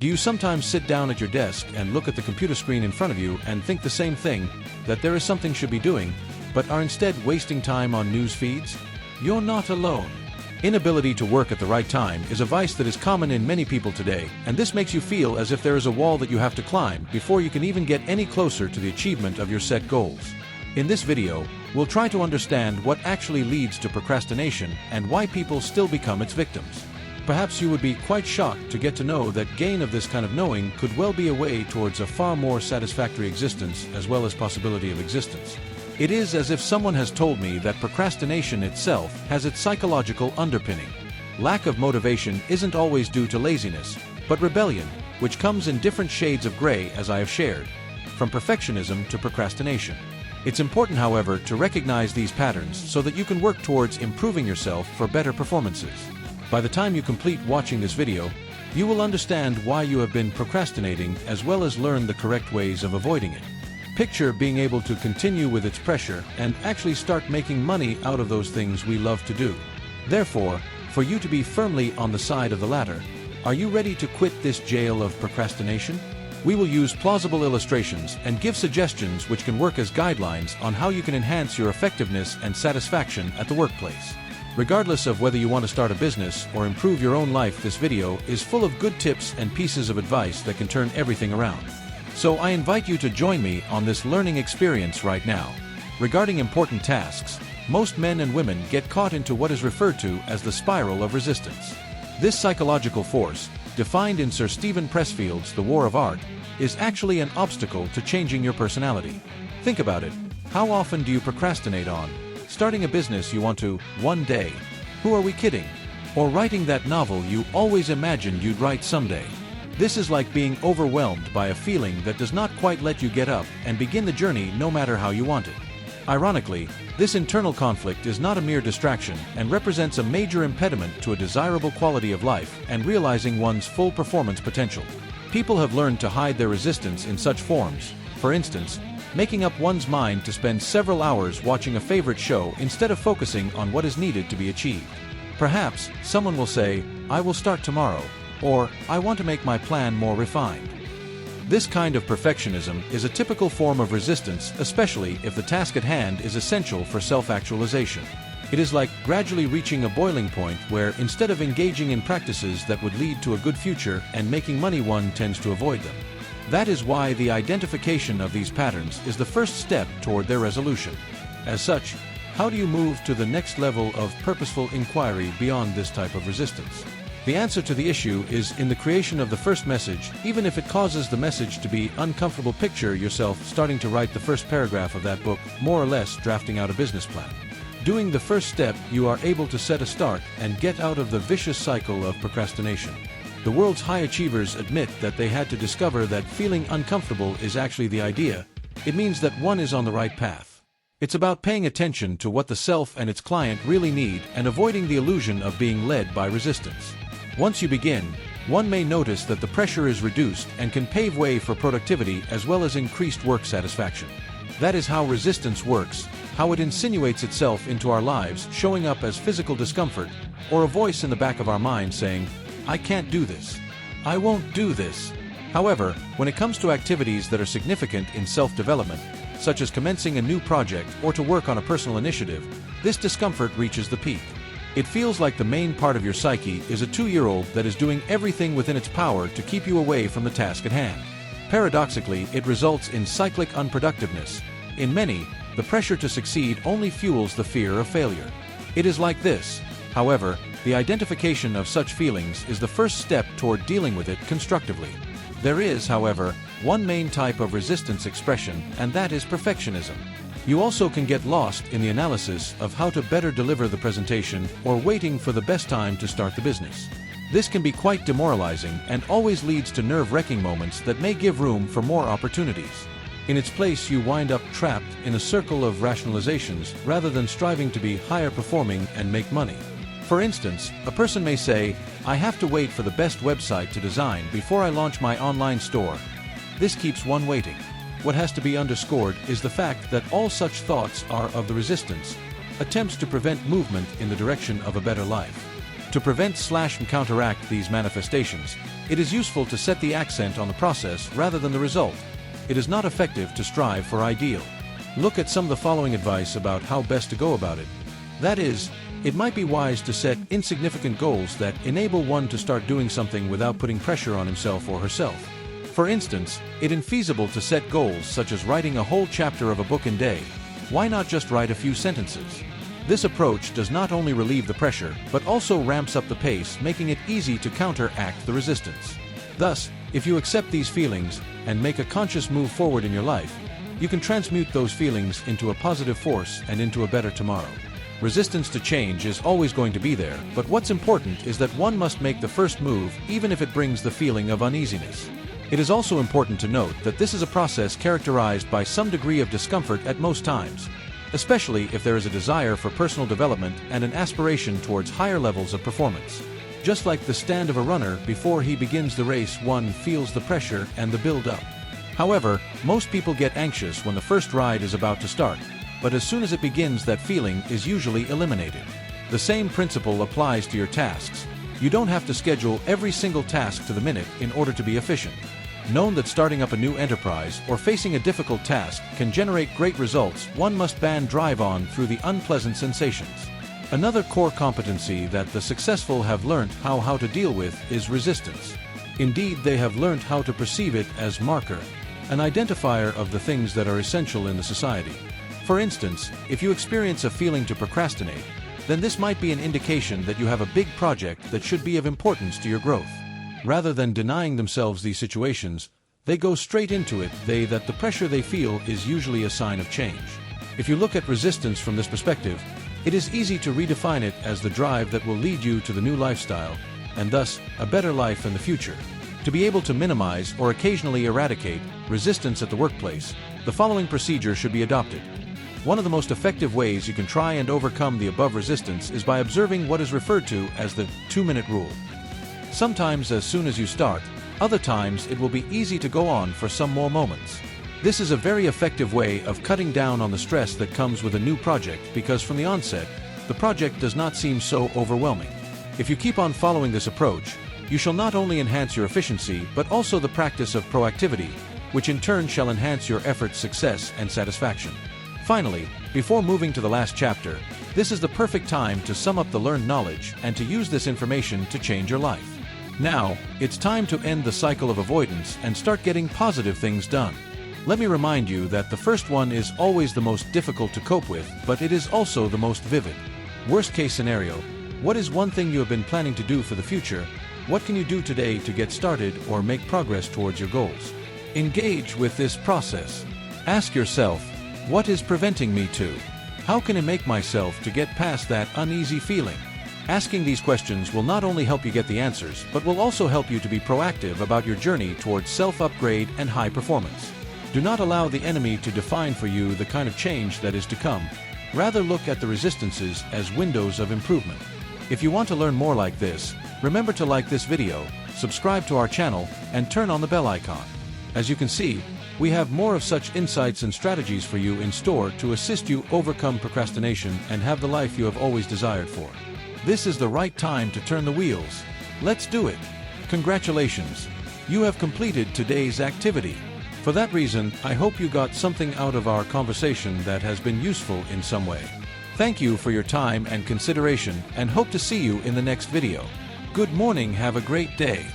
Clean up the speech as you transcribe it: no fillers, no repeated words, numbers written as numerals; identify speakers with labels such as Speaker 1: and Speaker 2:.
Speaker 1: Do you sometimes sit down at your desk and look at the computer screen in front of you and think the same thing, that there is something you should be doing, but are instead wasting time on news feeds? You're not alone. Inability to work at the right time is a vice that is common in many people today, and this makes you feel as if there is a wall that you have to climb before you can even get any closer to the achievement of your set goals. In this video, we'll try to understand what actually leads to procrastination and why people still become its victims. Perhaps you would be quite shocked to get to know that gain of this kind of knowing could well be a way towards a far more satisfactory existence as well as possibility of existence. It is as if someone has told me that procrastination itself has its psychological underpinning. Lack of motivation isn't always due to laziness, but rebellion, which comes in different shades of gray as I have shared, from perfectionism to procrastination. It's important, however, to recognize these patterns so that you can work towards improving yourself for better performances. By the time you complete watching this video, you will understand why you have been procrastinating as well as learn the correct ways of avoiding it. Picture being able to continue with its pressure and actually start making money out of those things we love to do. Therefore, for you to be firmly on the side of the latter, are you ready to quit this jail of procrastination? We will use plausible illustrations and give suggestions which can work as guidelines on how you can enhance your effectiveness and satisfaction at the workplace. Regardless of whether you want to start a business or improve your own life, this video is full of good tips and pieces of advice that can turn everything around. So I invite you to join me on this learning experience right now. Regarding important tasks, most men and women get caught into what is referred to as the spiral of resistance. This psychological force, defined in Sir Stephen Pressfield's The War of Art, is actually an obstacle to changing your personality. Think about it. How often do you procrastinate on starting a business you want to one day? Who are we kidding? Or writing that novel you always imagined you'd write someday? This is like being overwhelmed by a feeling that does not quite let you get up and begin the journey no matter how you want it. Ironically, this internal conflict is not a mere distraction and represents a major impediment to a desirable quality of life and realizing one's full performance potential. People have learned to hide their resistance in such forms, for instance, making up one's mind to spend several hours watching a favorite show instead of focusing on what is needed to be achieved. Perhaps someone will say, "I will start tomorrow," or "I want to make my plan more refined." This kind of perfectionism is a typical form of resistance, especially if the task at hand is essential for self-actualization. It is like gradually reaching a boiling point where, instead of engaging in practices that would lead to a good future and making money, one tends to avoid them. That is why the identification of these patterns is the first step toward their resolution. As such, how do you move to the next level of purposeful inquiry beyond this type of resistance? The answer to the issue is in the creation of the first message, even if it causes the message to be uncomfortable. Picture yourself starting to write the first paragraph of that book, more or less drafting out a business plan. Doing the first step, you are able to set a start and get out of the vicious cycle of procrastination. The world's high achievers admit that they had to discover that feeling uncomfortable is actually the idea. It means that one is on the right path. It's about paying attention to what the self and its client really need and avoiding the illusion of being led by resistance. Once you begin, one may notice that the pressure is reduced and can pave way for productivity as well as increased work satisfaction. That is how resistance works, how it insinuates itself into our lives, showing up as physical discomfort or a voice in the back of our mind saying, "I can't do this. I won't do this." However, when it comes to activities that are significant in self-development, such as commencing a new project or to work on a personal initiative, this discomfort reaches the peak. It feels like the main part of your psyche is a 2-year-old that is doing everything within its power to keep you away from the task at hand. Paradoxically, it results in cyclic unproductiveness. In many, the pressure to succeed only fuels the fear of failure. It is like this. However, the identification of such feelings is the first step toward dealing with it constructively. There is, however, one main type of resistance expression, and that is perfectionism. You also can get lost in the analysis of how to better deliver the presentation or waiting for the best time to start the business. This can be quite demoralizing and always leads to nerve-wracking moments that may give room for more opportunities. In its place, you wind up trapped in a circle of rationalizations rather than striving to be higher performing and make money. For instance, a person may say, "I have to wait for the best website to design before I launch my online store." This keeps one waiting. What has to be underscored is the fact that all such thoughts are of the resistance, attempts to prevent movement in the direction of a better life. To prevent/counteract these manifestations, it is useful to set the accent on the process rather than the result. It is not effective to strive for ideal. Look at some of the following advice about how best to go about it. That is, it might be wise to set insignificant goals that enable one to start doing something without putting pressure on himself or herself. For instance, it is feasible to set goals such as writing a whole chapter of a book in a day. Why not just write a few sentences? This approach does not only relieve the pressure, but also ramps up the pace, making it easy to counteract the resistance. Thus, if you accept these feelings and make a conscious move forward in your life, you can transmute those feelings into a positive force and into a better tomorrow. Resistance to change is always going to be there, but what's important is that one must make the first move even if it brings the feeling of uneasiness. It is also important to note that this is a process characterized by some degree of discomfort at most times, especially if there is a desire for personal development and an aspiration towards higher levels of performance. Just like the stand of a runner before he begins the race, one feels the pressure and the build-up. However, most people get anxious when the first ride is about to start, but as soon as it begins, that feeling is usually eliminated. The same principle applies to your tasks. You don't have to schedule every single task to the minute in order to be efficient. Known that starting up a new enterprise or facing a difficult task can generate great results, one must drive on through the unpleasant sensations. Another core competency that the successful have learned how to deal with is resistance. Indeed, they have learned how to perceive it as marker, an identifier of the things that are essential in the society. For instance, if you experience a feeling to procrastinate, then this might be an indication that you have a big project that should be of importance to your growth. Rather than denying themselves these situations, they go straight into it. That the pressure they feel is usually a sign of change. If you look at resistance from this perspective, it is easy to redefine it as the drive that will lead you to the new lifestyle, and thus, a better life in the future. To be able to minimize or occasionally eradicate resistance at the workplace, the following procedure should be adopted. One of the most effective ways you can try and overcome the above resistance is by observing what is referred to as the 2-minute rule. Sometimes as soon as you start, other times it will be easy to go on for some more moments. This is a very effective way of cutting down on the stress that comes with a new project, because from the onset, the project does not seem so overwhelming. If you keep on following this approach, you shall not only enhance your efficiency but also the practice of proactivity, which in turn shall enhance your effort's success and satisfaction. Finally, before moving to the last chapter, this is the perfect time to sum up the learned knowledge and to use this information to change your life. Now, it's time to end the cycle of avoidance and start getting positive things done. Let me remind you that the first one is always the most difficult to cope with, but it is also the most vivid. Worst case scenario, what is one thing you have been planning to do for the future? What can you do today to get started or make progress towards your goals? Engage with this process. Ask yourself, what is preventing me to? How can I make myself to get past that uneasy feeling? Asking these questions will not only help you get the answers, but will also help you to be proactive about your journey towards self-upgrade and high performance. Do not allow the enemy to define for you the kind of change that is to come. Rather, look at the resistances as windows of improvement. If you want to learn more like this, remember to like this video, subscribe to our channel, and turn on the bell icon. As you can see, we have more of such insights and strategies for you in store to assist you overcome procrastination and have the life you have always desired for. This is the right time to turn the wheels. Let's do it. Congratulations. You have completed today's activity. For that reason, I hope you got something out of our conversation that has been useful in some way. Thank you for your time and consideration, and hope to see you in the next video. Good morning, have a great day.